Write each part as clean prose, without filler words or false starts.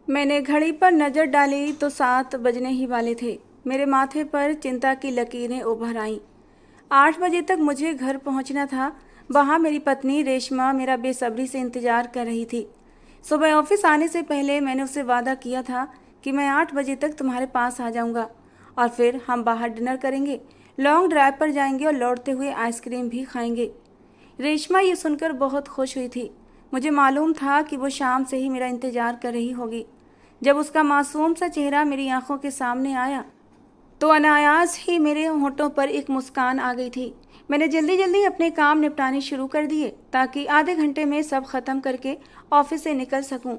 मैंने घड़ी पर नज़र डाली तो 7 बजने ही वाले थे। मेरे माथे पर चिंता की लकीरें उभर आईं। 8 बजे तक मुझे घर पहुंचना था। वहां मेरी पत्नी रेशमा मेरा बेसब्री से इंतज़ार कर रही थी। सुबह ऑफिस आने से पहले मैंने उससे वादा किया था कि मैं 8 बजे तक तुम्हारे पास आ जाऊंगा और फिर हम बाहर डिनर करेंगे, लॉन्ग ड्राइव पर जाएंगे और लौटते हुए आइसक्रीम भी खाएंगे। रेशमा ये सुनकर बहुत खुश हुई थी। मुझे मालूम था कि वो शाम से ही मेरा इंतज़ार कर रही होगी। जब उसका मासूम सा चेहरा मेरी आंखों के सामने आया तो अनायास ही मेरे होंठों पर एक मुस्कान आ गई थी। मैंने जल्दी जल्दी अपने काम निपटाने शुरू कर दिए ताकि आधे घंटे में सब खत्म करके ऑफिस से निकल सकूं।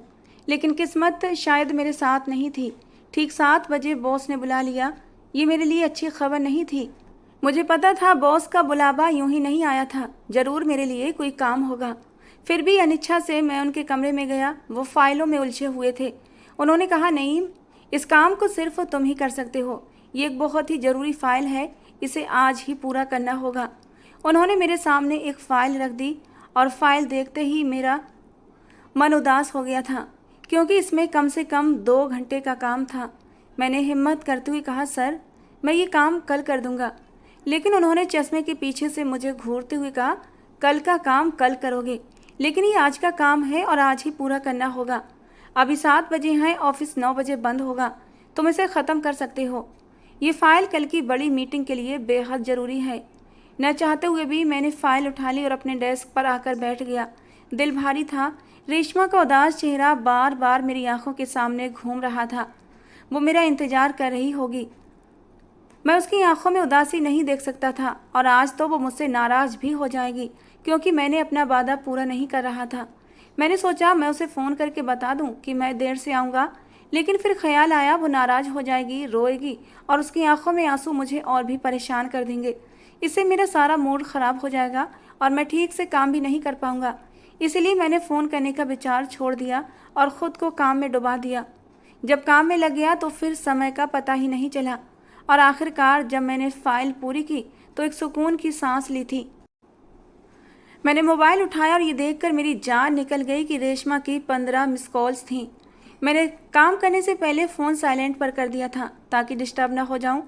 लेकिन किस्मत शायद मेरे साथ नहीं थी। ठीक 7 बजे बॉस ने बुला लिया। ये मेरे लिए अच्छी खबर नहीं थी। मुझे पता था बॉस का बुलावा यूं ही नहीं आया था, जरूर मेरे लिए कोई काम होगा। फिर भी अनिच्छा से मैं उनके कमरे में गया। वो फाइलों में उलझे हुए थे। उन्होंने कहा, नईम, इस काम को सिर्फ तुम ही कर सकते हो। ये एक बहुत ही ज़रूरी फाइल है, इसे आज ही पूरा करना होगा। उन्होंने मेरे सामने एक फ़ाइल रख दी और फाइल देखते ही मेरा मन उदास हो गया था, क्योंकि इसमें कम से कम 2 घंटे का काम था। मैंने हिम्मत करते हुए कहा, सर, मैं ये काम कल कर दूंगा। लेकिन उन्होंने चश्मे के पीछे से मुझे घूरते हुए कहा, कल का काम कल करोगे, लेकिन ये आज का काम है और आज ही पूरा करना होगा। अभी 7 बजे हैं, ऑफिस 9 बजे बंद होगा। तुम इसे ख़त्म कर सकते हो। ये फ़ाइल कल की बड़ी मीटिंग के लिए बेहद ज़रूरी है। न चाहते हुए भी मैंने फ़ाइल उठा ली और अपने डेस्क पर आकर बैठ गया। दिल भारी था। रेशमा का उदास चेहरा बार बार मेरी आंखों के सामने घूम रहा था। वो मेरा इंतज़ार कर रही होगी। मैं उसकी आंखों में उदासी नहीं देख सकता था और आज तो वो मुझसे नाराज़ भी हो जाएगी, क्योंकि मैंने अपना वादा पूरा नहीं कर रहा था। मैंने सोचा मैं उसे फ़ोन करके बता दूं कि मैं देर से आऊँगा, लेकिन फिर ख्याल आया वो नाराज़ हो जाएगी, रोएगी और उसकी आंखों में आंसू मुझे और भी परेशान कर देंगे। इससे मेरा सारा मूड ख़राब हो जाएगा और मैं ठीक से काम भी नहीं कर पाऊँगा। इसीलिए मैंने फ़ोन करने का विचार छोड़ दिया और ख़ुद को काम में डुबा दिया। जब काम में लग गया तो फिर समय का पता ही नहीं चला और आखिरकार जब मैंने फ़ाइल पूरी की तो एक सुकून की सांस ली थी। मैंने मोबाइल उठाया और ये देखकर मेरी जान निकल गई कि रेशमा की 15 मिस कॉल्स थीं। मैंने काम करने से पहले फ़ोन साइलेंट पर कर दिया था ताकि डिस्टर्ब ना हो जाऊं,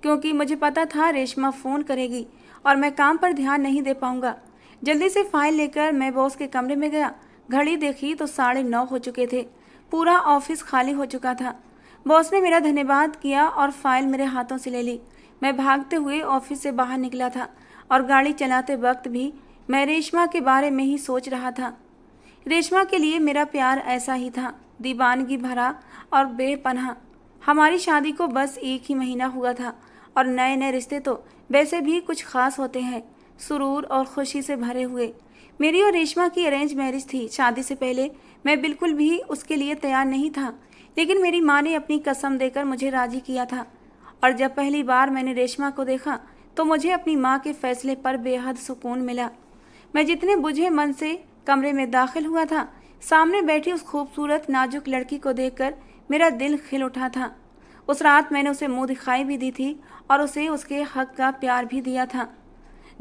क्योंकि मुझे पता था रेशमा फ़ोन करेगी और मैं काम पर ध्यान नहीं दे पाऊंगा। जल्दी से फ़ाइल लेकर मैं बॉस के कमरे में गया। घड़ी देखी तो 9:30 हो चुके थे। पूरा ऑफिस खाली हो चुका था। बॉस ने मेरा धन्यवाद किया और फाइल मेरे हाथों से ले ली। मैं भागते हुए ऑफिस से बाहर निकला था और गाड़ी चलाते वक्त भी मैं रेशमा के बारे में ही सोच रहा था। रेशमा के लिए मेरा प्यार ऐसा ही था, दीवानगी भरा और बेपनाह। हमारी शादी को बस 1 ही महीना हुआ था और नए नए रिश्ते तो वैसे भी कुछ खास होते हैं, सुरूर और खुशी से भरे हुए। मेरी और रेशमा की अरेंज मैरिज थी। शादी से पहले मैं बिल्कुल भी उसके लिए तैयार नहीं था, लेकिन मेरी माँ ने अपनी कसम देकर मुझे राजी किया था। और जब पहली बार मैंने रेशमा को देखा तो मुझे अपनी माँ के फैसले पर बेहद सुकून मिला। मैं जितने बुझे मन से कमरे में दाखिल हुआ था, सामने बैठी उस खूबसूरत नाजुक लड़की को देखकर मेरा दिल खिल उठा था। उस रात मैंने उसे मुंह दिखाई भी दी थी और उसे उसके हक का प्यार भी दिया था।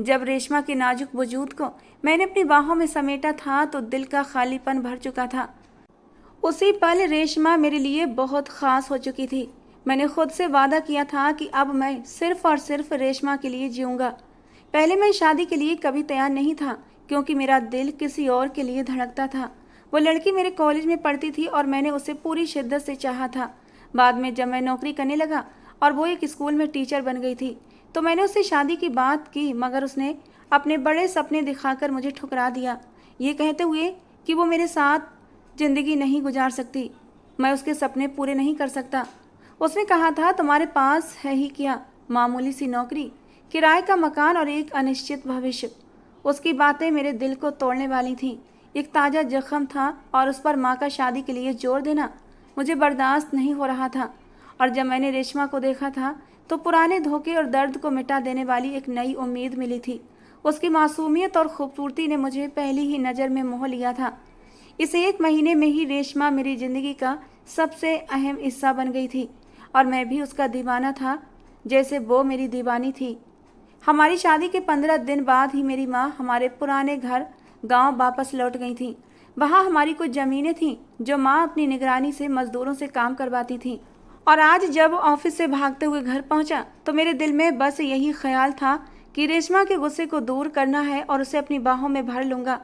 जब रेशमा के नाजुक वजूद को मैंने अपनी बाहों में समेटा था तो दिल का खालीपन भर चुका था। उसी पल रेशमा मेरे लिए बहुत ख़ास हो चुकी थी। मैंने खुद से वादा किया था कि अब मैं सिर्फ़ और सिर्फ रेशमा के लिए जीऊँगा। पहले मैं शादी के लिए कभी तैयार नहीं था, क्योंकि मेरा दिल किसी और के लिए धड़कता था। वो लड़की मेरे कॉलेज में पढ़ती थी और मैंने उसे पूरी शिद्दत से चाहा था। बाद में जब मैं नौकरी करने लगा और वो एक स्कूल में टीचर बन गई थी तो मैंने उससे शादी की बात की, मगर उसने अपने बड़े सपने दिखाकर मुझे ठुकरा दिया, ये कहते हुए कि वो मेरे साथ ज़िंदगी नहीं गुजार सकती, मैं उसके सपने पूरे नहीं कर सकता। उसने कहा था, तुम्हारे पास है ही क्या, मामूली सी नौकरी, किराए का मकान और एक अनिश्चित भविष्य। उसकी बातें मेरे दिल को तोड़ने वाली थीं। एक ताज़ा जख्म था और उस पर माँ का शादी के लिए जोर देना मुझे बर्दाश्त नहीं हो रहा था। और जब मैंने रेशमा को देखा था तो पुराने धोखे और दर्द को मिटा देने वाली एक नई उम्मीद मिली थी। उसकी मासूमियत और खूबसूरती ने मुझे पहली ही नज़र में मोह लिया था। इस 1 महीने में ही रेशमा मेरी ज़िंदगी का सबसे अहम हिस्सा बन गई थी और मैं भी उसका दीवाना था, जैसे वो मेरी दीवानी थी। हमारी शादी के 15 दिन बाद ही मेरी माँ हमारे पुराने घर गांव वापस लौट गई थी। वहाँ हमारी कुछ ज़मीनें थीं जो माँ अपनी निगरानी से मज़दूरों से काम करवाती थीं। और आज जब ऑफिस से भागते हुए घर पहुँचा तो मेरे दिल में बस यही ख्याल था कि रेशमा के गुस्से को दूर करना है और उसे अपनी बाहों में भर लूँगा।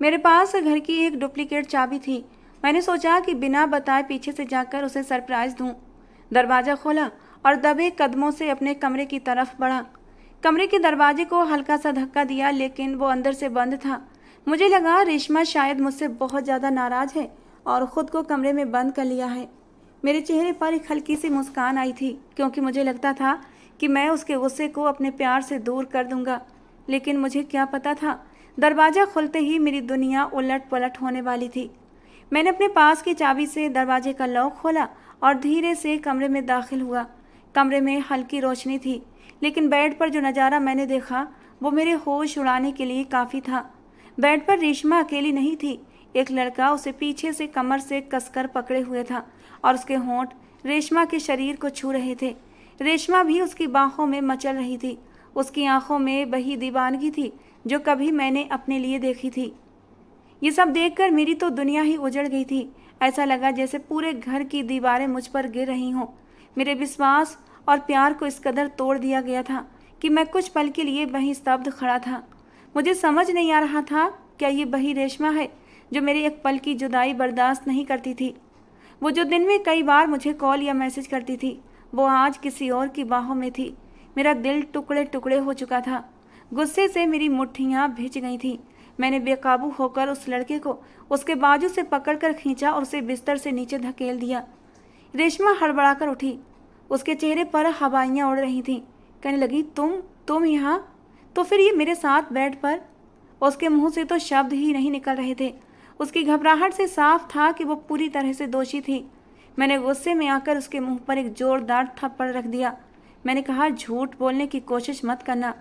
मेरे पास घर की एक डुप्लीकेट चाबी थी। मैंने सोचा कि बिना बताए पीछे से जाकर उसे सरप्राइज़ दूँ। दरवाज़ा खोला और दबे कदमों से अपने कमरे की तरफ बढ़ा। कमरे के दरवाजे को हल्का सा धक्का दिया, लेकिन वो अंदर से बंद था। मुझे लगा रेशमा शायद मुझसे बहुत ज़्यादा नाराज़ है और ख़ुद को कमरे में बंद कर लिया है। मेरे चेहरे पर एक हल्की सी मुस्कान आई थी, क्योंकि मुझे लगता था कि मैं उसके गुस्से को अपने प्यार से दूर कर दूंगा। लेकिन मुझे क्या पता था, दरवाज़ा खुलते ही मेरी दुनिया उलट पलट होने वाली थी। मैंने अपने पास की चाबी से दरवाजे का लॉक खोला और धीरे से कमरे में दाखिल हुआ। कमरे में हल्की रोशनी थी, लेकिन बेड पर जो नज़ारा मैंने देखा वो मेरे होश उड़ाने के लिए काफ़ी था। बेड पर रेशमा अकेली नहीं थी। एक लड़का उसे पीछे से कमर से कसकर पकड़े हुए था और उसके होंठ रेशमा के शरीर को छू रहे थे। रेशमा भी उसकी बाहों में मचल रही थी। उसकी आंखों में वही दीवानगी थी जो कभी मैंने अपने लिए देखी थी। ये सब देखकर मेरी तो दुनिया ही उजड़ गई थी। ऐसा लगा जैसे पूरे घर की दीवारें मुझ पर गिर रही हों। मेरे विश्वास और प्यार को इस कदर तोड़ दिया गया था कि मैं कुछ पल के लिए वहीं स्तब्ध खड़ा था। मुझे समझ नहीं आ रहा था, क्या ये वही रेशमा है जो मेरी एक पल की जुदाई बर्दाश्त नहीं करती थी? वो जो दिन में कई बार मुझे कॉल या मैसेज करती थी, वो आज किसी और की बाहों में थी। मेरा दिल टुकड़े टुकड़े हो चुका था। गुस्से से मेरी मुट्ठियाँ भिज गई थीं। मैंने बेकाबू होकर उस लड़के को उसके बाजू से पकड़कर खींचा और उसे बिस्तर से नीचे धकेल दिया। रेशमा हड़बड़ाकर उठी। उसके चेहरे पर हवाइयाँ उड़ रही थीं। कहने लगी, तुम यहाँ? तो फिर ये मेरे साथ बेड पर? उसके मुंह से तो शब्द ही नहीं निकल रहे थे। उसकी घबराहट से साफ था कि वो पूरी तरह से दोषी थी। मैंने गुस्से में आकर उसके मुंह पर एक जोरदार थप्पड़ रख दिया। मैंने कहा, झूठ बोलने की कोशिश मत करना।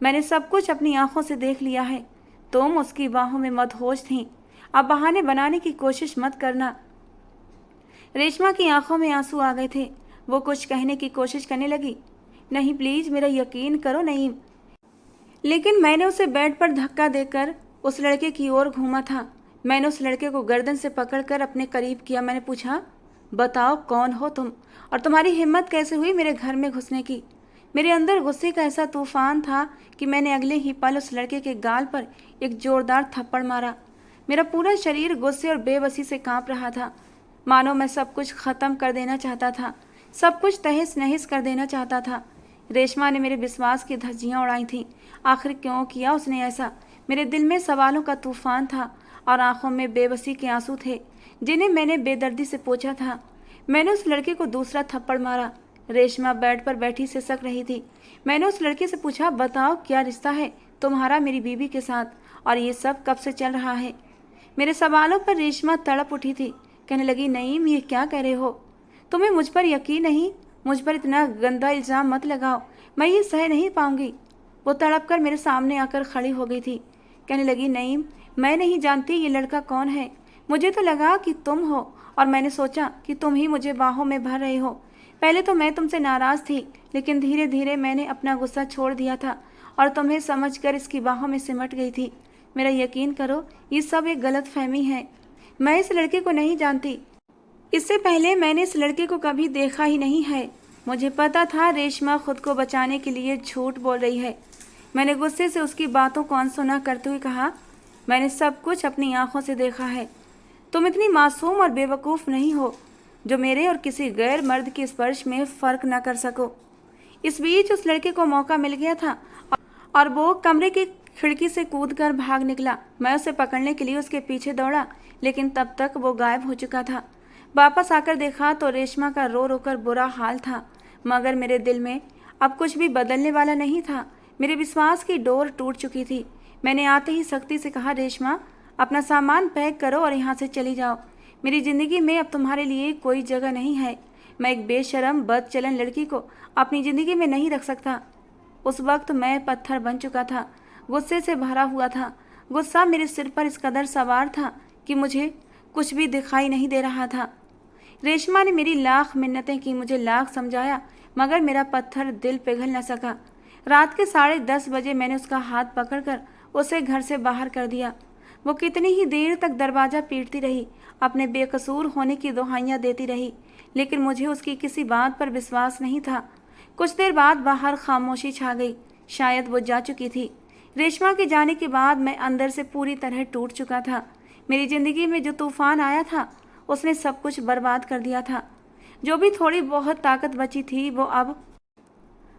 मैंने सब कुछ अपनी आंखों से देख लिया है। तुम उसकी बाहों में मदहोश थीं। अब बहाने बनाने की कोशिश मत करना। रेशमा की आंखों में आंसू आ गए थे। वो कुछ कहने की कोशिश करने लगी। नहीं, प्लीज मेरा यकीन करो, नहीं। लेकिन मैंने उसे बेड पर धक्का देकर उस लड़के की ओर घूमा था। मैंने उस लड़के को गर्दन से पकड़कर अपने करीब किया। मैंने पूछा, बताओ कौन हो तुम और तुम्हारी हिम्मत कैसे हुई मेरे घर में घुसने की? मेरे अंदर गुस्से का ऐसा तूफान था कि मैंने अगले ही पल उस लड़के के गाल पर एक जोरदार थप्पड़ मारा। मेरा पूरा शरीर गुस्से और बेबसी से कांप रहा था, मानो मैं सब कुछ खत्म कर देना चाहता था, सब कुछ तहस नहस कर देना चाहता था। रेशमा ने मेरे विश्वास की धज्जियां उड़ाई थीं। आखिर क्यों किया उसने ऐसा? मेरे दिल में सवालों का तूफान था और आंखों में बेबसी के आंसू थे, जिन्हें मैंने बेदर्दी से पोंछा था। मैंने उस लड़के को दूसरा थप्पड़ मारा। रेशमा बेड पर बैठी सिसक रही थी। मैंने उस लड़के से पूछा, बताओ क्या रिश्ता है तुम्हारा मेरी बीवी के साथ, और ये सब कब से चल रहा है? मेरे सवालों पर रेशमा तड़प उठी थी। कहने लगी, नईम, ये क्या कह रहे हो? तुम्हें मुझ पर यकीन नहीं? मुझ पर इतना गंदा इल्ज़ाम मत लगाओ, मैं ये सह नहीं पाऊंगी। वो तड़प कर मेरे सामने आकर खड़ी हो गई थी। कहने लगी, नईम, मैं नहीं जानती ये लड़का कौन है। मुझे तो लगा कि तुम हो और मैंने सोचा कि तुम ही मुझे बाहों में भर रहे हो। पहले तो मैं तुमसे नाराज़ थी, लेकिन धीरे धीरे मैंने अपना गुस्सा छोड़ दिया था और तुम्हें समझकर इसकी बाहों में सिमट गई थी। मेरा यकीन करो, ये सब एक गलत फहमी है। मैं इस लड़के को नहीं जानती। इससे पहले मैंने इस लड़के को कभी देखा ही नहीं है। मुझे पता था रेशमा खुद को बचाने के लिए झूठ बोल रही है। मैंने गुस्से से उसकी बातों को अनसुना करते हुए कहा, मैंने सब कुछ अपनी आंखों से देखा है। तुम इतनी मासूम और बेवकूफ़ नहीं हो जो मेरे और किसी गैर मर्द के स्पर्श में फ़र्क न कर सको। इस बीच उस लड़के को मौका मिल गया था और वो कमरे की खिड़की से कूदकर भाग निकला। मैं उसे पकड़ने के लिए उसके पीछे दौड़ा, लेकिन तब तक वो गायब हो चुका था। वापस आकर देखा तो रेशमा का रो रोकर बुरा हाल था, मगर मेरे दिल में अब कुछ भी बदलने वाला नहीं था। मेरे विश्वास की डोर टूट चुकी थी। मैंने आते ही सख्ती से कहा, रेशमा, अपना सामान पैक करो और यहाँ से चली जाओ। मेरी ज़िंदगी में अब तुम्हारे लिए कोई जगह नहीं है। मैं एक बेशरम बदचलन लड़की को अपनी ज़िंदगी में नहीं रख सकता। उस वक्त मैं पत्थर बन चुका था, गुस्से से भरा हुआ था। गुस्सा मेरे सिर पर इस कदर सवार था कि मुझे कुछ भी दिखाई नहीं दे रहा था। रेशमा ने मेरी लाख मिन्नतें की, मुझे लाख समझाया, मगर मेरा पत्थर दिल पिघल न सका। रात के 10:30 बजे मैंने उसका हाथ पकड़कर उसे घर से बाहर कर दिया। वो कितनी ही देर तक दरवाज़ा पीटती रही, अपने बेकसूर होने की दुहाइयाँ देती रही, लेकिन मुझे उसकी किसी बात पर विश्वास नहीं था। कुछ देर बाद बाहर खामोशी छा गई। शायद वो जा चुकी थी। रेशमा के जाने के बाद मैं अंदर से पूरी तरह टूट चुका था। मेरी ज़िंदगी में जो तूफान आया था उसने सब कुछ बर्बाद कर दिया था। जो भी थोड़ी बहुत ताकत बची थी वो अब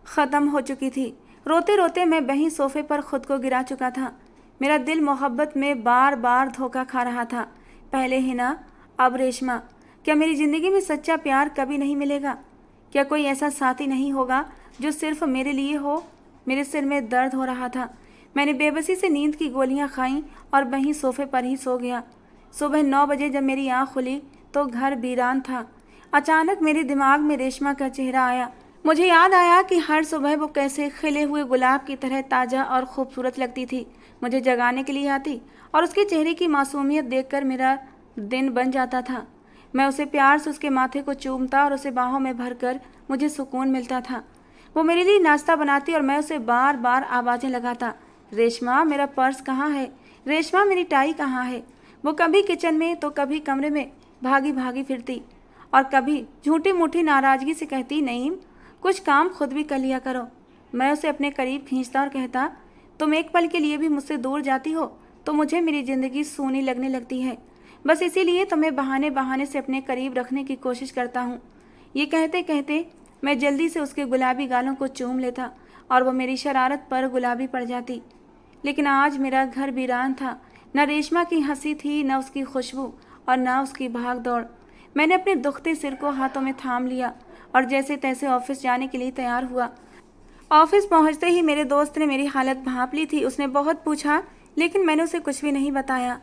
ख़त्म हो चुकी थी। रोते रोते मैं वहीं सोफे पर खुद को गिरा चुका था। मेरा दिल मोहब्बत में बार बार धोखा खा रहा था। पहले हिना, अब रेशमा। क्या मेरी ज़िंदगी में सच्चा प्यार कभी नहीं मिलेगा? क्या कोई ऐसा साथी नहीं होगा जो सिर्फ मेरे लिए हो? मेरे सिर में दर्द हो रहा था। मैंने बेबसी से नींद की गोलियां खाईं और वहीं सोफे पर ही सो गया। सुबह 9 बजे जब मेरी आँख खुली तो घर वीरान था। अचानक मेरे दिमाग में रेशमा का चेहरा आया। मुझे याद आया कि हर सुबह वो कैसे खिले हुए गुलाब की तरह ताज़ा और खूबसूरत लगती थी, मुझे जगाने के लिए आती, और उसके चेहरे की मासूमियत देखकर मेरा दिन बन जाता था। मैं उसे प्यार से उसके माथे को चूमता और उसे बाहों में भरकर मुझे सुकून मिलता था। वो मेरे लिए नाश्ता बनाती और मैं उसे बार बार आवाज़ें लगाता, रेशमा मेरा पर्स कहाँ है, रेशमा मेरी टाई कहाँ है। वो कभी किचन में तो कभी कमरे में भागी भागी फिरती और कभी झूठी मूठी नाराज़गी से कहती, नईम कुछ काम खुद भी कर लिया करो। मैं उसे अपने करीब खींचता और कहता, तुम एक पल के लिए भी मुझसे दूर जाती हो तो मुझे मेरी ज़िंदगी सूनी लगने लगती है। बस इसीलिए तुम्हें बहाने बहाने से अपने करीब रखने की कोशिश करता हूँ। ये कहते कहते मैं जल्दी से उसके गुलाबी गालों को चूम लेता और वो मेरी शरारत पर गुलाबी पड़ जाती। लेकिन आज मेरा घर वीरान था। न रेशमा की हंसी थी, न उसकी खुशबू और न उसकी भाग दौड़। मैंने अपने दुखते सिर को हाथों में थाम लिया और जैसे तैसे ऑफिस जाने के लिए तैयार हुआ। ऑफिस पहुंचते ही मेरे दोस्त ने मेरी हालत भांप ली थी। उसने बहुत पूछा, लेकिन मैंने उसे कुछ भी नहीं बताया।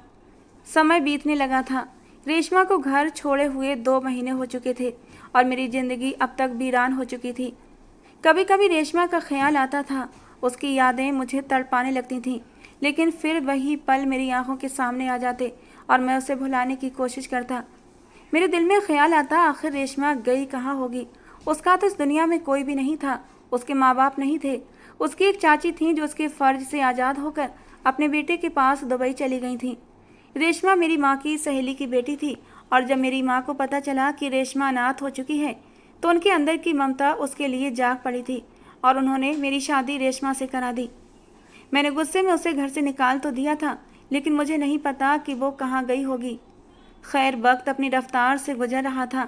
समय बीतने लगा था। रेशमा को घर छोड़े हुए 2 महीने हो चुके थे और मेरी ज़िंदगी अब तक वीरान हो चुकी थी। कभी कभी रेशमा का ख्याल आता था, उसकी यादें मुझे तड़पाने लगती थीं, लेकिन फिर वही पल मेरी आंखों के सामने आ जाते और मैं उसे भुलाने की कोशिश करता। मेरे दिल में ख्याल आता, आखिर रेशमा गई कहाँ होगी। उसका तो इस दुनिया में कोई भी नहीं था। उसके माँ बाप नहीं थे। उसकी एक चाची थी जो उसके फ़र्ज से आज़ाद होकर अपने बेटे के पास दुबई चली गई थी। रेशमा मेरी माँ की सहेली की बेटी थी और जब मेरी माँ को पता चला कि रेशमा अनाथ हो चुकी है तो उनके अंदर की ममता उसके लिए जाग पड़ी थी और उन्होंने मेरी शादी रेशमा से करा दी। मैंने गुस्से में उसे घर से निकाल तो दिया था, लेकिन मुझे नहीं पता कि वो कहाँ गई होगी। खैर, वक्त अपनी रफ्तार से गुजर रहा था।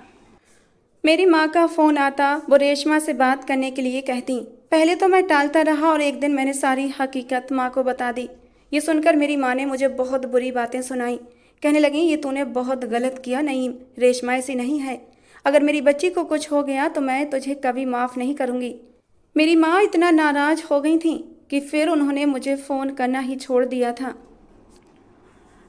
मेरी माँ का फ़ोन आता, वो रेशमा से बात करने के लिए कहती। पहले तो मैं टालता रहा और एक दिन मैंने सारी हकीकत माँ को बता दी। ये सुनकर मेरी माँ ने मुझे बहुत बुरी बातें सुनाई। कहने लगी, ये तूने बहुत गलत किया नईम, रेशमा ऐसी नहीं है। अगर मेरी बच्ची को कुछ हो गया तो मैं तुझे कभी माफ़ नहीं करूँगी। मेरी माँ इतना नाराज़ हो गई थी कि फिर उन्होंने मुझे फ़ोन करना ही छोड़ दिया था।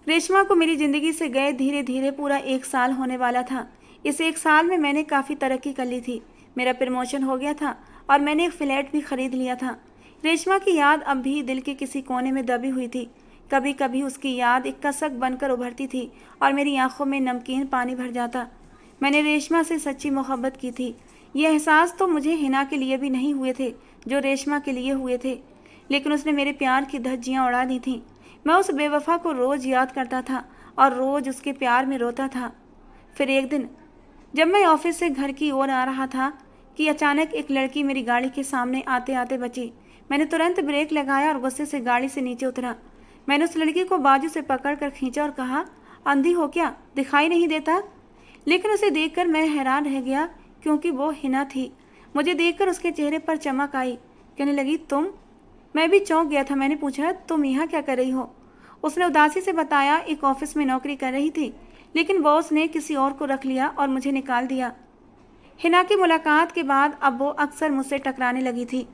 रेशमा को मेरी ज़िंदगी से गए धीरे धीरे पूरा 1 साल होने वाला था। इस 1 साल में मैंने काफ़ी तरक्की कर ली थी। मेरा प्रमोशन हो गया था और मैंने एक फ्लैट भी ख़रीद लिया था। रेशमा की याद अब भी दिल के किसी कोने में दबी हुई थी। कभी कभी उसकी याद एक कसक बनकर उभरती थी और मेरी आंखों में नमकीन पानी भर जाता। मैंने रेशमा से सच्ची मोहब्बत की थी। ये एहसास तो मुझे हिना के लिए भी नहीं हुए थे जो रेशमा के लिए हुए थे, लेकिन उसने मेरे प्यार की धज्जियाँ उड़ा दी थीं। मैं उस बेवफा को रोज़ याद करता था और रोज़ उसके प्यार में रोता था। फिर एक दिन जब मैं ऑफिस से घर की ओर आ रहा था कि अचानक एक लड़की मेरी गाड़ी के सामने आते आते बची। मैंने तुरंत ब्रेक लगाया और गुस्से से गाड़ी से नीचे उतरा। मैंने उस लड़की को बाजू से पकड़ कर खींचा और कहा, अंधी हो क्या, दिखाई नहीं देता? लेकिन उसे देखकर मैं हैरान रह गया क्योंकि वो हिना थी। मुझे देखकर उसके चेहरे पर चमक आई। कहने लगी, तुम? मैं भी चौंक गया था। मैंने पूछा, तुम यहाँ क्या कर रही हो? उसने उदासी से बताया, एक ऑफिस में नौकरी कर रही थी, लेकिन बॉस ने किसी और को रख लिया और मुझे निकाल दिया। हिना की मुलाकात के बाद अब वो अक्सर मुझसे टकराने लगी थी।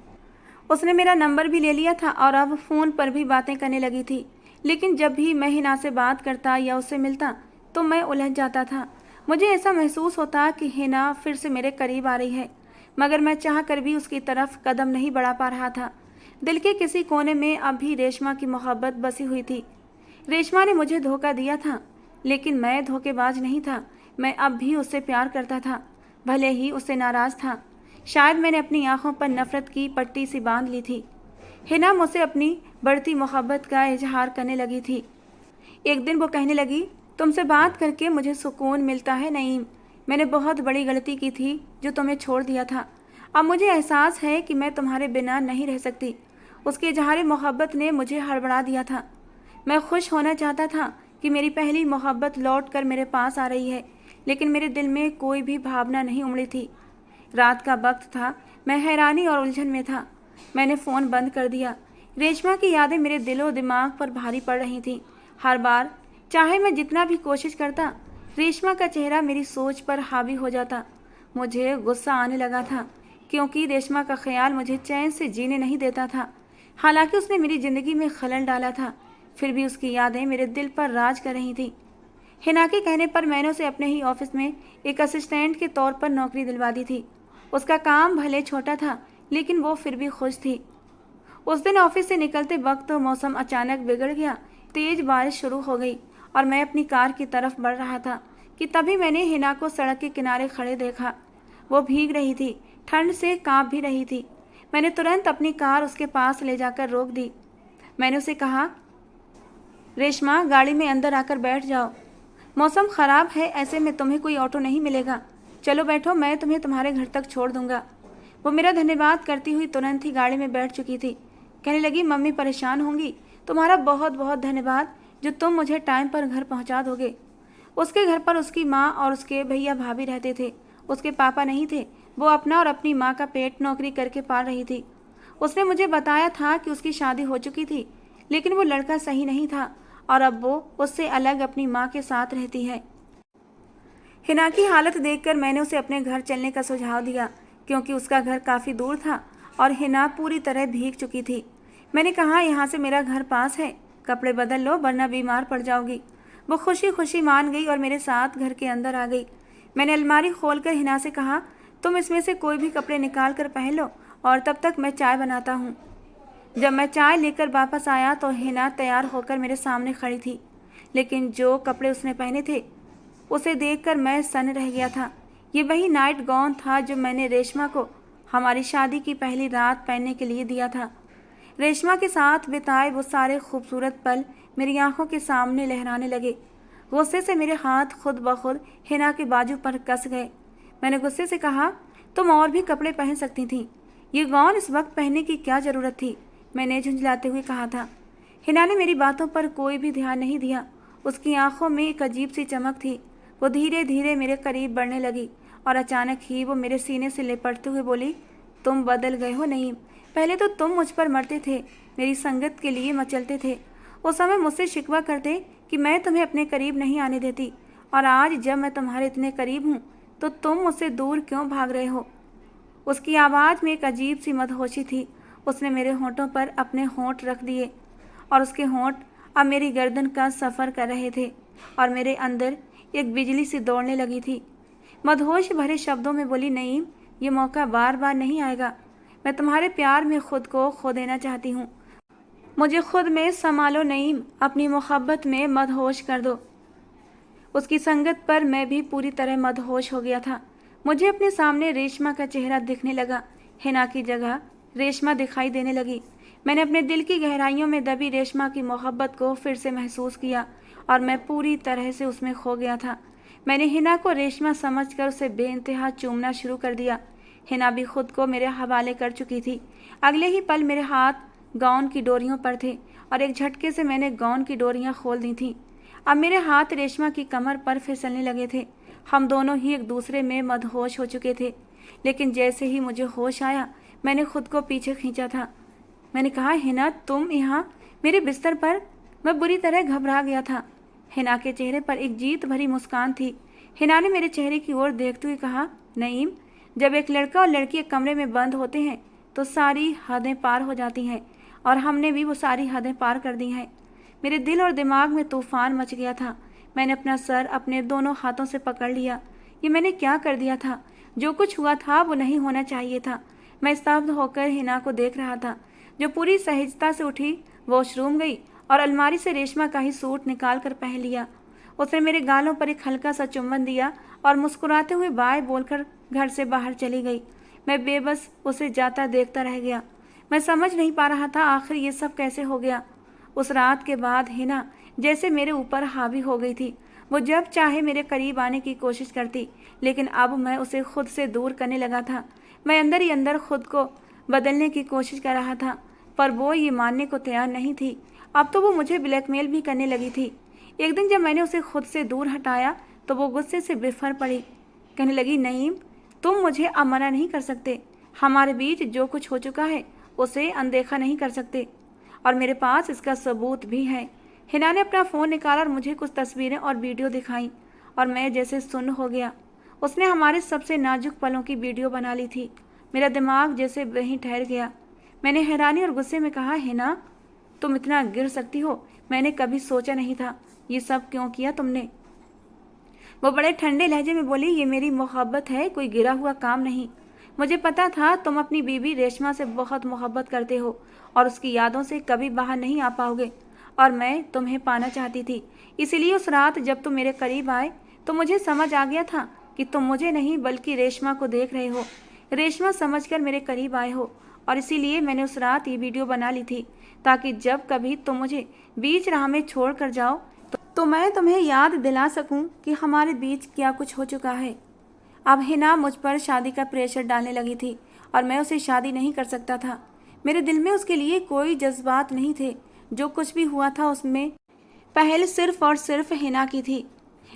उसने मेरा नंबर भी ले लिया था और अब फ़ोन पर भी बातें करने लगी थी। लेकिन जब भी मैं हिना से बात करता या उससे मिलता तो मैं उलझ जाता था। मुझे ऐसा महसूस होता कि हिना फिर से मेरे करीब आ रही है, मगर मैं चाह कर भी उसकी तरफ कदम नहीं बढ़ा पा रहा था। दिल के किसी कोने में अब भी रेशमा की मोहब्बत बसी हुई थी। रेशमा ने मुझे धोखा दिया था, लेकिन मैं धोखेबाज नहीं था। मैं अब भी उससे प्यार करता था, भले ही उससे नाराज़ था। शायद मैंने अपनी आंखों पर नफ़रत की पट्टी सी बांध ली थी। हिना मुझसे अपनी बढ़ती मोहब्बत का इजहार करने लगी थी। एक दिन वो कहने लगी, तुमसे बात करके मुझे सुकून मिलता है नईम। मैंने बहुत बड़ी गलती की थी जो तुम्हें छोड़ दिया था। अब मुझे एहसास है कि मैं तुम्हारे बिना नहीं रह सकती। उसके इजहार मोहब्बत ने मुझे हड़बड़ा दिया था। मैं खुश होना चाहता था कि मेरी पहली मोहब्बत लौट कर मेरे पास आ रही है, लेकिन मेरे दिल में कोई भी भावना नहीं उमड़ी थी। रात का वक्त था, मैं हैरानी और उलझन में था। मैंने फ़ोन बंद कर दिया। रेशमा की यादें मेरे दिलो दिमाग पर भारी पड़ रही थीं। हर बार चाहे मैं जितना भी कोशिश करता, रेशमा का चेहरा मेरी सोच पर हावी हो जाता। मुझे गुस्सा आने लगा था, क्योंकि रेशमा का ख्याल मुझे चैन से जीने नहीं देता था। हालांकि उसने मेरी ज़िंदगी में खलल डाला था, फिर भी उसकी यादें मेरे दिल पर राज कर रही थीं। हिना के कहने पर मैंने उसे अपने ही ऑफिस में एक असिस्टेंट के तौर पर नौकरी दिलवा दी थी। उसका काम भले छोटा था, लेकिन वो फिर भी खुश थी। उस दिन ऑफिस से निकलते वक्त मौसम अचानक बिगड़ गया। तेज बारिश शुरू हो गई और मैं अपनी कार की तरफ बढ़ रहा था कि तभी मैंने हिना को सड़क के किनारे खड़े देखा। वो भीग रही थी, ठंड से कांप भी रही थी। मैंने तुरंत अपनी कार उसके पास ले जाकर रोक दी। मैंने उसे कहा, रेशमा, गाड़ी में अंदर आकर बैठ जाओ। मौसम ख़राब है, ऐसे में तुम्हें कोई ऑटो नहीं मिलेगा। चलो बैठो, मैं तुम्हें तुम्हारे घर तक छोड़ दूंगा। वो मेरा धन्यवाद करती हुई तुरंत ही गाड़ी में बैठ चुकी थी। कहने लगी, मम्मी परेशान होंगी, तुम्हारा बहुत बहुत धन्यवाद जो तुम मुझे टाइम पर घर पहुंचा दोगे। उसके घर पर उसकी माँ और उसके भैया भाभी रहते थे। उसके पापा नहीं थे। वो अपना और अपनी माँ का पेट नौकरी करके पाल रही थी। उसने मुझे बताया था कि उसकी शादी हो चुकी थी, लेकिन वो लड़का सही नहीं था और अब वो उससे अलग अपनी माँ के साथ रहती है। हिना की हालत देखकर मैंने उसे अपने घर चलने का सुझाव दिया, क्योंकि उसका घर काफ़ी दूर था और हिना पूरी तरह भीग चुकी थी। मैंने कहा, यहाँ से मेरा घर पास है, कपड़े बदल लो वरना बीमार पड़ जाओगी। वो खुशी खुशी मान गई और मेरे साथ घर के अंदर आ गई। मैंने अलमारी खोलकर हिना से कहा, तुम इसमें से कोई भी कपड़े निकाल कर पहन लो और तब तक मैं चाय बनाता हूँ। जब मैं चाय लेकर वापस आया तो हिना तैयार होकर मेरे सामने खड़ी थी, लेकिन जो कपड़े उसने पहने थे उसे देखकर मैं सन्न रह गया था। ये वही नाइट गाउन था जो मैंने रेशमा को हमारी शादी की पहली रात पहनने के लिए दिया था। रेशमा के साथ बिताए वो सारे खूबसूरत पल मेरी आंखों के सामने लहराने लगे। गुस्से से मेरे हाथ खुद ब खुद हिना के बाजू पर कस गए। मैंने गुस्से से कहा, तुम और भी कपड़े पहन सकती थीं, ये गाउन इस वक्त पहनने की क्या ज़रूरत थी, मैंने झुंझलाते हुए कहा था। हिना ने मेरी बातों पर कोई भी ध्यान नहीं दिया। उसकी आंखों में एक अजीब सी चमक थी। वो धीरे धीरे मेरे करीब बढ़ने लगी और अचानक ही वो मेरे सीने से लिपटते हुए बोली, तुम बदल गए हो नईम। पहले तो तुम मुझ पर मरते थे, मेरी संगत के लिए मचलते थे। उस समय मुझसे शिकवा करते कि मैं तुम्हें अपने करीब नहीं आने देती, और आज जब मैं तुम्हारे इतने करीब हूँ तो तुम मुझसे दूर क्यों भाग रहे हो। उसकी आवाज़ में एक अजीब सी मदहोशी थी। उसने मेरे होंठों पर अपने होंठ रख दिए और उसके होंठ अब मेरी गर्दन का सफ़र कर रहे थे और मेरे अंदर एक बिजली सी दौड़ने लगी थी। मदहोश भरे शब्दों में बोली, नईम, ये मौका बार बार नहीं आएगा। मैं तुम्हारे प्यार में खुद को खो देना चाहती हूँ। मुझे खुद में संभालो नईम, अपनी मोहब्बत में मदहोश कर दो। उसकी संगत पर मैं भी पूरी तरह मदहोश हो गया था। मुझे अपने सामने रेशमा का चेहरा दिखने लगा। हिना की जगह रेशमा दिखाई देने लगी। मैंने अपने दिल की गहराइयों में दबी रेशमा की मोहब्बत को फिर से महसूस किया और मैं पूरी तरह से उसमें खो गया था। मैंने हिना को रेशमा समझकर उसे बेइंतहा चूमना शुरू कर दिया। हिना भी खुद को मेरे हवाले कर चुकी थी। अगले ही पल मेरे हाथ गाउन की डोरियों पर थे और एक झटके से मैंने गाउन की डोरियां खोल दी थीं। अब मेरे हाथ रेशमा की कमर पर फिसलने लगे थे। हम दोनों ही एक दूसरे में मदहोश हो चुके थे, लेकिन जैसे ही मुझे होश आया मैंने खुद को पीछे खींचा था। मैंने कहा, हिना, तुम यहाँ मेरे बिस्तर पर। मैं बुरी तरह घबरा गया था। हिना के चेहरे पर एक जीत भरी मुस्कान थी। हिना ने मेरे चेहरे की ओर देखते हुए कहा, नईम, जब एक लड़का और लड़की एक कमरे में बंद होते हैं तो सारी हदें पार हो जाती हैं, और हमने भी वो सारी हदें पार कर दी हैं। मेरे दिल और दिमाग में तूफान मच गया था। मैंने अपना सर अपने दोनों हाथों से पकड़ लिया। ये मैंने क्या कर दिया था? जो कुछ हुआ था वो नहीं होना चाहिए था। मैं स्तब्ध होकर हिना को देख रहा था, जो पूरी सहजता से उठी, वॉशरूम गई और अलमारी से रेशमा का ही सूट निकाल कर पहन लिया। उसने मेरे गालों पर एक हल्का सा चुम्बन दिया और मुस्कुराते हुए बाय बोलकर घर से बाहर चली गई। मैं बेबस उसे जाता देखता रह गया। मैं समझ नहीं पा रहा था आखिर ये सब कैसे हो गया। उस रात के बाद हिना जैसे मेरे ऊपर हावी हो गई थी। वो जब चाहे मेरे करीब आने की कोशिश करती, लेकिन अब मैं उसे खुद से दूर करने लगा था। मैं अंदर ही अंदर खुद को बदलने की कोशिश कर रहा था, पर वो ये मानने को तैयार नहीं थी। अब तो वो मुझे ब्लैकमेल भी करने लगी थी। एक दिन जब मैंने उसे खुद से दूर हटाया तो वो गुस्से से बिफर पड़ी। कहने लगी, नईम, तुम मुझे अब मना नहीं कर सकते। हमारे बीच जो कुछ हो चुका है उसे अनदेखा नहीं कर सकते, और मेरे पास इसका सबूत भी है। हिना ने अपना फ़ोन निकाला और मुझे कुछ तस्वीरें और वीडियो दिखाई, और मैं जैसे सुन्न हो गया। उसने हमारे सबसे नाजुक पलों की वीडियो बना ली थी। मेरा दिमाग जैसे वहीं ठहर गया। मैंने हैरानी और गुस्से में कहा, हिना, तुम इतना गिर सकती हो? मैंने कभी सोचा नहीं था। ये सब क्यों किया तुमने? वो बड़े ठंडे लहजे में बोली, ये मेरी मोहब्बत है, कोई गिरा हुआ काम नहीं। मुझे पता था तुम अपनी बीवी रेशमा से बहुत मोहब्बत करते हो और उसकी यादों से कभी बाहर नहीं आ पाओगे, और मैं तुम्हें पाना चाहती थी। इसीलिए उस रात जब तुम मेरे करीब आए तो मुझे समझ आ गया था कि तुम मुझे नहीं बल्कि रेशमा को देख रहे हो। रेशमा समझकर मेरे करीब आए हो, और इसीलिए मैंने उस रात ये वीडियो बना ली थी, ताकि जब कभी तुम मुझे बीच राह में छोड़ कर जाओ तो मैं तुम्हें याद दिला सकूं कि हमारे बीच क्या कुछ हो चुका है। अब हिना मुझ पर शादी का प्रेशर डालने लगी थी, और मैं उसे शादी नहीं कर सकता था। मेरे दिल में उसके लिए कोई जज्बात नहीं थे। जो कुछ भी हुआ था उसमें पहल सिर्फ और सिर्फ हिना की थी।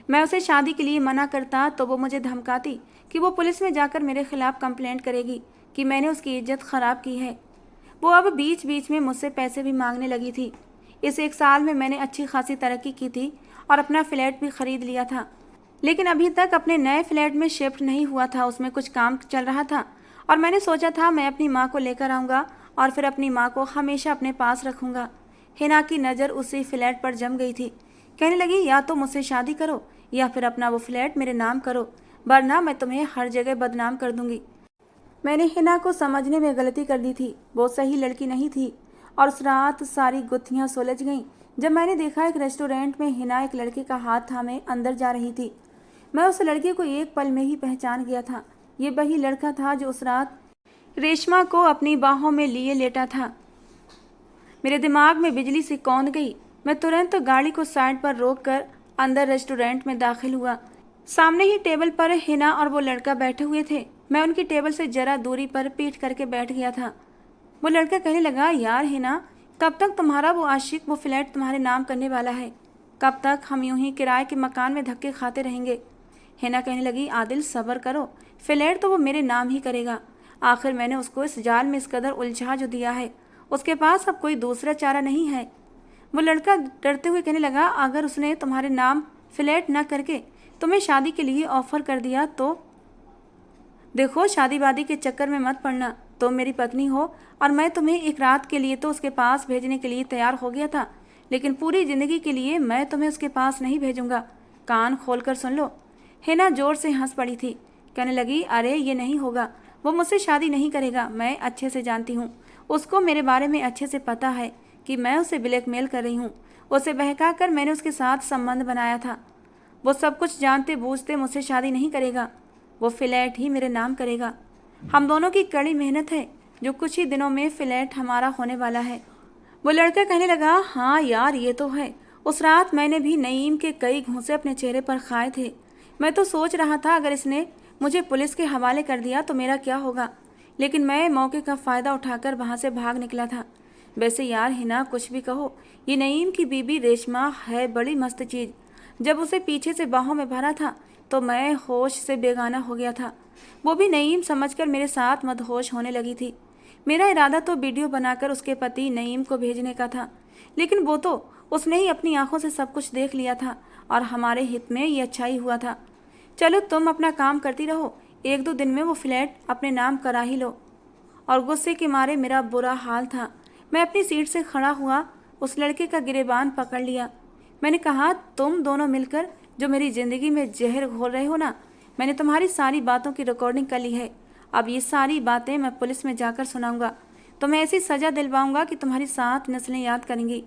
मैं उसे शादी के लिए मना करता तो वो मुझे धमकाती कि वो पुलिस में जाकर मेरे खिलाफ कंप्लेंट करेगी कि मैंने उसकी इज्जत खराब की है। वो अब बीच बीच में मुझसे पैसे भी मांगने लगी थी। इस एक साल में मैंने अच्छी खासी तरक्की की थी और अपना फ्लैट भी खरीद लिया था, लेकिन अभी तक अपने नए फ्लैट में शिफ्ट नहीं हुआ था। उसमें कुछ काम चल रहा था, और मैंने सोचा था मैं अपनी माँ को लेकर आऊँगा और फिर अपनी माँ को हमेशा अपने पास रखूँगा। हिना की नज़र उसी फ्लैट पर जम गई थी। कहने लगी, या तो मुझसे शादी करो या फिर अपना वो फ्लैट मेरे नाम करो, वरना मैं तुम्हें हर जगह बदनाम कर दूंगी। मैंने हिना को समझने में गलती कर दी थी। वो सही लड़की नहीं थी, और उस रात सारी गुत्थियां सुलझ गईं जब मैंने देखा एक रेस्टोरेंट में हिना एक लड़के का हाथ थामे अंदर जा रही थी। मैं उस लड़के को एक पल में ही पहचान गया था। ये वही लड़का था जो उस रात रेशमा को अपनी बाहों में लिए लेटा था। मेरे दिमाग में बिजली सी कौंध गई। मैं तुरंत गाड़ी को साइड पर रोककर अंदर रेस्टोरेंट में दाखिल हुआ। सामने ही टेबल पर हिना और वो लड़का बैठे हुए थे। मैं उनकी टेबल से जरा दूरी पर पीठ करके बैठ गया था। वो लड़का कहने लगा, यार हिना, कब तक तुम्हारा वो आशिक वो फ्लैट तुम्हारे नाम करने वाला है? कब तक हम यूं ही किराए के मकान में धक्के खाते रहेंगे? हिना कहने लगी, आदिल सब्र करो, फ्लैट तो वो मेरे नाम ही करेगा। आखिर मैंने उसको इस जाल में इस कदर उलझा जो दिया है, उसके पास अब कोई दूसरा चारा नहीं है। वो लड़का डरते हुए कहने लगा, अगर उसने तुम्हारे नाम फ्लैट न करके तुम्हें शादी के लिए ऑफर कर दिया तो? देखो, शादी वादी के चक्कर में मत पड़ना। तुम मेरी पत्नी हो, और मैं तुम्हें एक रात के लिए तो उसके पास भेजने के लिए तैयार हो गया था, लेकिन पूरी ज़िंदगी के लिए मैं तुम्हें उसके पास नहीं भेजूंगा। कान खोलकर सुन लो। हिना जोर से हंस पड़ी थी। कहने लगी, अरे ये नहीं होगा, वो मुझसे शादी नहीं करेगा। मैं अच्छे से जानती हूँ, उसको मेरे बारे में अच्छे से पता है कि मैं उसे ब्लैकमेल कर रही हूँ। उसे बहका कर मैंने उसके साथ संबंध बनाया था। वो सब कुछ जानते बूझते मुझसे शादी नहीं करेगा। वो फ्लैट ही मेरे नाम करेगा। हम दोनों की कड़ी मेहनत है, जो कुछ ही दिनों में फ्लैट हमारा होने वाला है। वो लड़का कहने लगा, हाँ यार, ये तो है। उस रात मैंने भी नईम के कई घूंसे अपने चेहरे पर खाए थे। मैं तो सोच रहा था अगर इसने मुझे पुलिस के हवाले कर दिया तो मेरा क्या होगा, लेकिन मैं मौके का फ़ायदा उठाकर वहाँ से भाग निकला था। वैसे यार हिना, कुछ भी कहो, ये नईम की बीबी रेशमा है बड़ी मस्त चीज़। जब उसे पीछे से बाहों में भरा था तो मैं होश से बेगाना हो गया था। वो भी नईम समझकर मेरे साथ मदहोश होने लगी थी। मेरा इरादा तो वीडियो बनाकर उसके पति नईम को भेजने का था, लेकिन वो तो उसने ही अपनी आंखों से सब कुछ देख लिया था, और हमारे हित में ये अच्छा ही हुआ था। चलो तुम अपना काम करती रहो, 1-2 दिन में वो फ्लैट अपने नाम करा ही लो। और गुस्से के मारे मेरा बुरा हाल था। मैं अपनी सीट से खड़ा हुआ, उस लड़के का गिरेबान पकड़ लिया। मैंने कहा, तुम दोनों मिलकर जो मेरी ज़िंदगी में जहर घोल रहे हो ना, मैंने तुम्हारी सारी बातों की रिकॉर्डिंग कर ली है। अब ये सारी बातें मैं पुलिस में जाकर सुनाऊंगा। तुम्हें ऐसी सज़ा दिलवाऊंगा कि तुम्हारी 7 नस्लें याद करेंगी।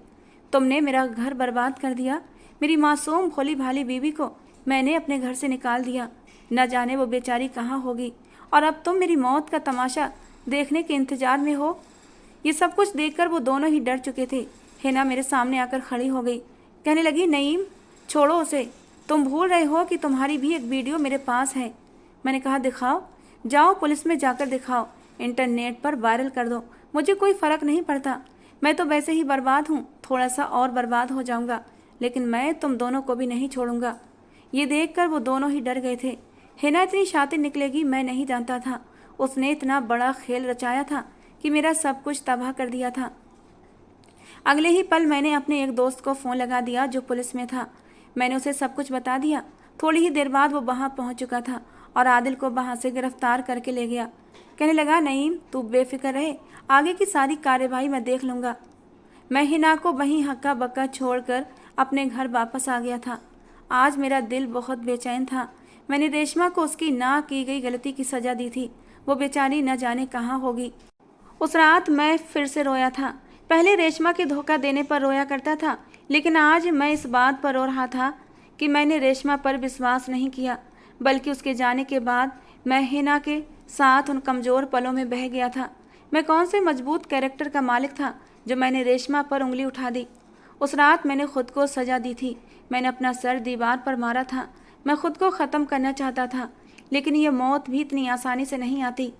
तुमने मेरा घर बर्बाद कर दिया। मेरी मासूम भोली भाली बीवी को मैंने अपने घर से निकाल दिया। न जाने वो बेचारी कहाँ होगी, और अब तुम मेरी मौत का तमाशा देखने के इंतजार में हो। ये सब कुछ देखकर वो दोनों ही डर चुके थे। हिना मेरे सामने आकर खड़ी हो गई। कहने लगी, नईम छोड़ो उसे, तुम भूल रहे हो कि तुम्हारी भी एक वीडियो मेरे पास है। मैंने कहा, दिखाओ। जाओ पुलिस में जाकर दिखाओ, इंटरनेट पर वायरल कर दो, मुझे कोई फ़र्क नहीं पड़ता। मैं तो वैसे ही बर्बाद हूँ, थोड़ा सा और बर्बाद हो जाऊँगा, लेकिन मैं तुम दोनों को भी नहीं छोड़ूंगा। ये देखकर वो दोनों ही डर गए थे। हिना इतनी शातिर निकलेगी मैं नहीं जानता था। उसने इतना बड़ा खेल रचाया था कि मेरा सब कुछ तबाह कर दिया था। अगले ही पल मैंने अपने एक दोस्त को फ़ोन लगा दिया जो पुलिस में था। मैंने उसे सब कुछ बता दिया। थोड़ी ही देर बाद वो वहाँ पहुँच चुका था और आदिल को वहाँ से गिरफ्तार करके ले गया। कहने लगा, नईम तू बेफिक्र रहे, आगे की सारी कार्यवाही मैं देख लूँगा। मैं हिना को वहीं हक्का बक्का छोड़कर अपने घर वापस आ गया था। आज मेरा दिल बहुत बेचैन था। मैंने रेशमा को उसकी ना की गई गलती की सज़ा दी थी। वो बेचारी न जाने कहाँ होगी। उस रात मैं फिर से रोया था। पहले रेशमा के धोखा देने पर रोया करता था, लेकिन आज मैं इस बात पर रो रहा था कि मैंने रेशमा पर विश्वास नहीं किया, बल्कि उसके जाने के बाद मैं हिना के साथ उन कमज़ोर पलों में बह गया था। मैं कौन से मजबूत कैरेक्टर का मालिक था जो मैंने रेशमा पर उंगली उठा दी। उस रात मैंने खुद को सज़ा दी थी। मैंने अपना सर दीवार पर मारा था। मैं खुद को ख़त्म करना चाहता था, लेकिन यह मौत भी इतनी आसानी से नहीं आती।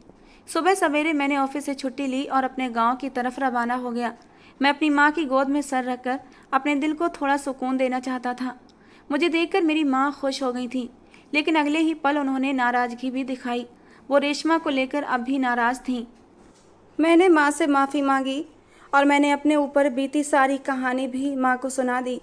सुबह सवेरे मैंने ऑफिस से छुट्टी ली और अपने गांव की तरफ रवाना हो गया। मैं अपनी माँ की गोद में सर रखकर अपने दिल को थोड़ा सुकून देना चाहता था। मुझे देखकर मेरी माँ खुश हो गई थी, लेकिन अगले ही पल उन्होंने नाराज़गी भी दिखाई। वो रेशमा को लेकर अब भी नाराज़ थीं। मैंने माँ से माफ़ी मांगी और मैंने अपने ऊपर बीती सारी कहानी भी माँ को सुना दी।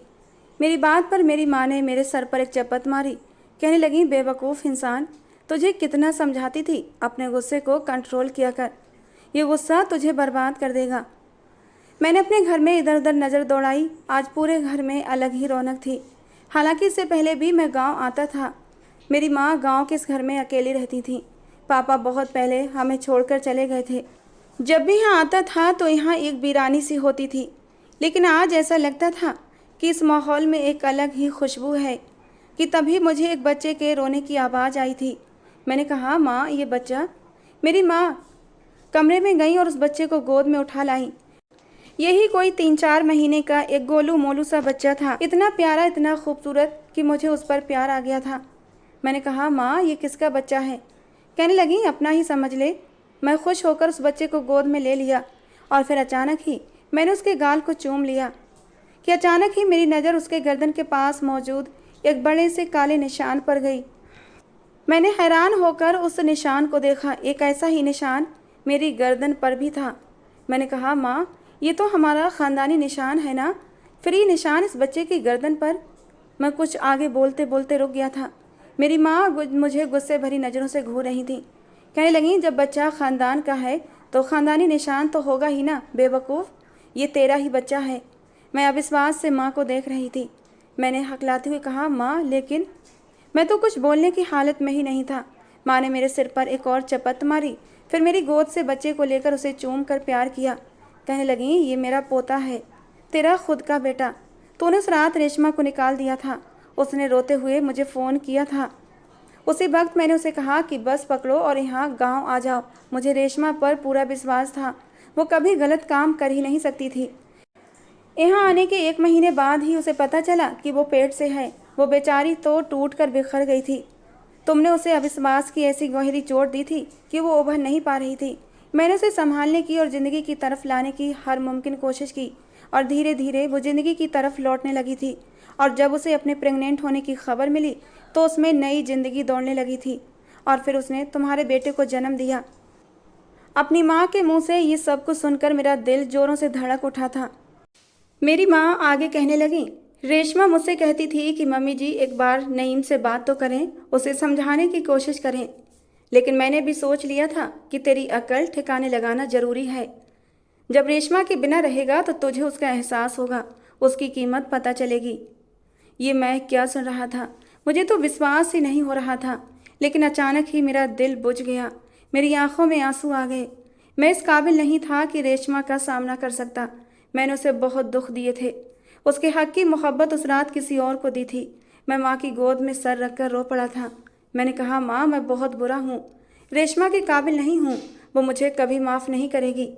मेरी बात पर मेरी माँ ने मेरे सर पर एक चपत मारी। कहने लगी, बेवकूफ़ इंसान, तुझे कितना समझाती थी, अपने गुस्से को कंट्रोल किया कर, ये गुस्सा तुझे बर्बाद कर देगा। मैंने अपने घर में इधर उधर नज़र दौड़ाई। आज पूरे घर में अलग ही रौनक थी। हालांकि इससे पहले भी मैं गांव आता था। मेरी माँ गांव के इस घर में अकेली रहती थी। पापा बहुत पहले हमें छोड़कर चले गए थे। जब भी यहाँ आता था तो यहाँ एक वीरानी सी होती थी, लेकिन आज ऐसा लगता था कि इस माहौल में एक अलग ही खुशबू है। कि तभी मुझे एक बच्चे के रोने की आवाज़ आई थी। मैंने कहा, माँ ये बच्चा। मेरी माँ कमरे में गई और उस बच्चे को गोद में उठा लाई। यही कोई 3-4 महीने का एक गोलू मोलू सा बच्चा था, इतना प्यारा, इतना खूबसूरत कि मुझे उस पर प्यार आ गया था। मैंने कहा, माँ ये किसका बच्चा है? कहने लगी, अपना ही समझ ले। मैं खुश होकर उस बच्चे को गोद में ले लिया और फिर अचानक ही मैंने उसके गाल को चूम लिया कि अचानक ही मेरी नज़र उसके गर्दन के पास मौजूद एक बड़े से काले निशान पर गई। मैंने हैरान होकर उस निशान को देखा। एक ऐसा ही निशान मेरी गर्दन पर भी था। मैंने कहा, माँ ये तो हमारा ख़ानदानी निशान है ना, फिर ये निशान इस बच्चे की गर्दन पर। मैं कुछ आगे बोलते बोलते रुक गया था। मेरी माँ मुझे गुस्से भरी नज़रों से घूर रही थी। कहने लगी, जब बच्चा ख़ानदान का है तो ख़ानदानी निशान तो होगा ही ना, बेवकूफ़, ये तेरा ही बच्चा है। मैं अविश्वास से माँ को देख रही थी। मैंने हकलाते हुए कहा, माँ लेकिन। मैं तो कुछ बोलने की हालत में ही नहीं था। माँ ने मेरे सिर पर एक और चपत मारी, फिर मेरी गोद से बच्चे को लेकर उसे चूम कर प्यार किया। कहने लगी, ये मेरा पोता है, तेरा खुद का बेटा। तूने उस रात रेशमा को निकाल दिया था। उसने रोते हुए मुझे फ़ोन किया था। उसी वक्त मैंने उसे कहा कि बस पकड़ो और यहाँ गांव आ जाओ। मुझे रेशमा पर पूरा विश्वास था, वो कभी गलत काम कर ही नहीं सकती थी। यहाँ आने के 1 महीने बाद ही उसे पता चला कि वो पेट से है। वो बेचारी तो टूट कर बिखर गई थी। तुमने उसे अविश्वास की ऐसी गहरी चोट दी थी कि वो उभर नहीं पा रही थी। मैंने उसे संभालने की और ज़िंदगी की तरफ लाने की हर मुमकिन कोशिश की और धीरे धीरे वो ज़िंदगी की तरफ लौटने लगी थी। और जब उसे अपने प्रेग्नेंट होने की खबर मिली तो उसमें नई ज़िंदगी दौड़ने लगी थी। और फिर उसने तुम्हारे बेटे को जन्म दिया। अपनी माँ के मुँह से ये सब कुछ सुनकर मेरा दिल ज़ोरों से धड़क उठा था। मेरी माँ आगे कहने लगी, रेशमा मुझसे कहती थी कि मम्मी जी एक बार नईम से बात तो करें, उसे समझाने की कोशिश करें, लेकिन मैंने भी सोच लिया था कि तेरी अकल ठिकाने लगाना ज़रूरी है। जब रेशमा के बिना रहेगा तो तुझे उसका एहसास होगा, उसकी कीमत पता चलेगी। ये मैं क्या सुन रहा था? मुझे तो विश्वास ही नहीं हो रहा था। लेकिन अचानक ही मेरा दिल बुझ गया, मेरी आंखों में आंसू आ गए। मैं इस काबिल नहीं था कि रेशमा का सामना कर सकता। मैंने उसे बहुत दुख दिए थे। उसके हक की मोहब्बत उस रात किसी और को दी थी। मैं माँ की गोद में सर रखकर रो पड़ा था। मैंने कहा, माँ मैं बहुत बुरा हूँ, रेशमा के काबिल नहीं हूँ, वो मुझे कभी माफ़ नहीं करेगी।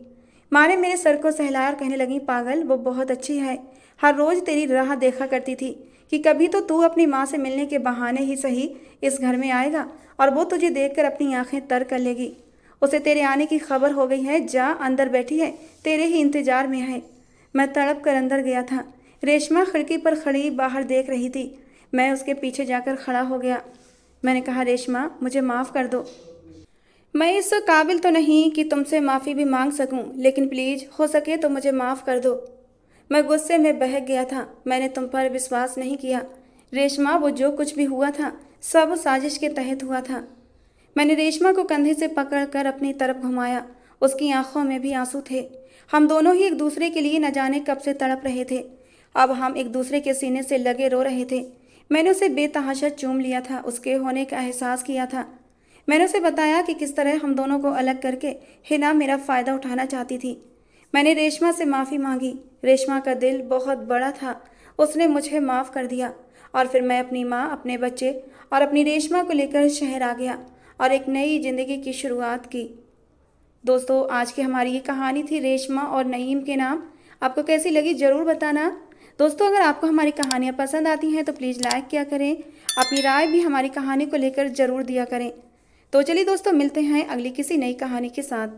माँ ने मेरे सर को सहलाया और कहने लगी, पागल, वो बहुत अच्छी है, हर रोज़ तेरी राह देखा करती थी कि कभी तो तू अपनी माँ से मिलने के बहाने ही सही इस घर में आएगा और वो तुझे देखकर अपनी आंखें तर कर लेगी। उसे तेरे आने की खबर हो गई है, जा अंदर बैठी है, तेरे ही इंतजार में है। मैं तड़प कर अंदर गया था। रेशमा खिड़की पर खड़ी बाहर देख रही थी। मैं उसके पीछे जाकर खड़ा हो गया। मैंने कहा, रेशमा मुझे माफ़ कर दो। मैं इस काबिल तो नहीं कि तुमसे माफ़ी भी मांग सकूं, लेकिन प्लीज़ हो सके तो मुझे माफ़ कर दो। मैं गुस्से में बहक गया था। मैंने तुम पर विश्वास नहीं किया रेशमा। वो जो कुछ भी हुआ था सब साजिश के तहत हुआ था। मैंने रेशमा को कंधे से पकड़कर अपनी तरफ घुमाया। उसकी आंखों में भी आंसू थे। हम दोनों ही एक दूसरे के लिए न जाने कब से तड़प रहे थे। अब हम एक दूसरे के सीने से लगे रो रहे थे। मैंने उसे बेतहाशा चूम लिया था, उसके होने का एहसास किया था। मैंने उसे बताया कि किस तरह हम दोनों को अलग करके हिना मेरा फ़ायदा उठाना चाहती थी। मैंने रेशमा से माफ़ी मांगी। रेशमा का दिल बहुत बड़ा था, उसने मुझे माफ़ कर दिया। और फिर मैं अपनी माँ, अपने बच्चे और अपनी रेशमा को लेकर शहर आ गया और एक नई ज़िंदगी की शुरुआत की। दोस्तों, आज की हमारी ये कहानी थी रेशमा और नईम के नाम। आपको कैसी लगी ज़रूर बताना। दोस्तों, अगर आपको हमारी कहानियाँ पसंद आती हैं तो प्लीज़ लाइक किया करें। अपनी राय भी हमारी कहानी को लेकर ज़रूर दिया करें। तो चलिए दोस्तों, मिलते हैं अगली किसी नई कहानी के साथ।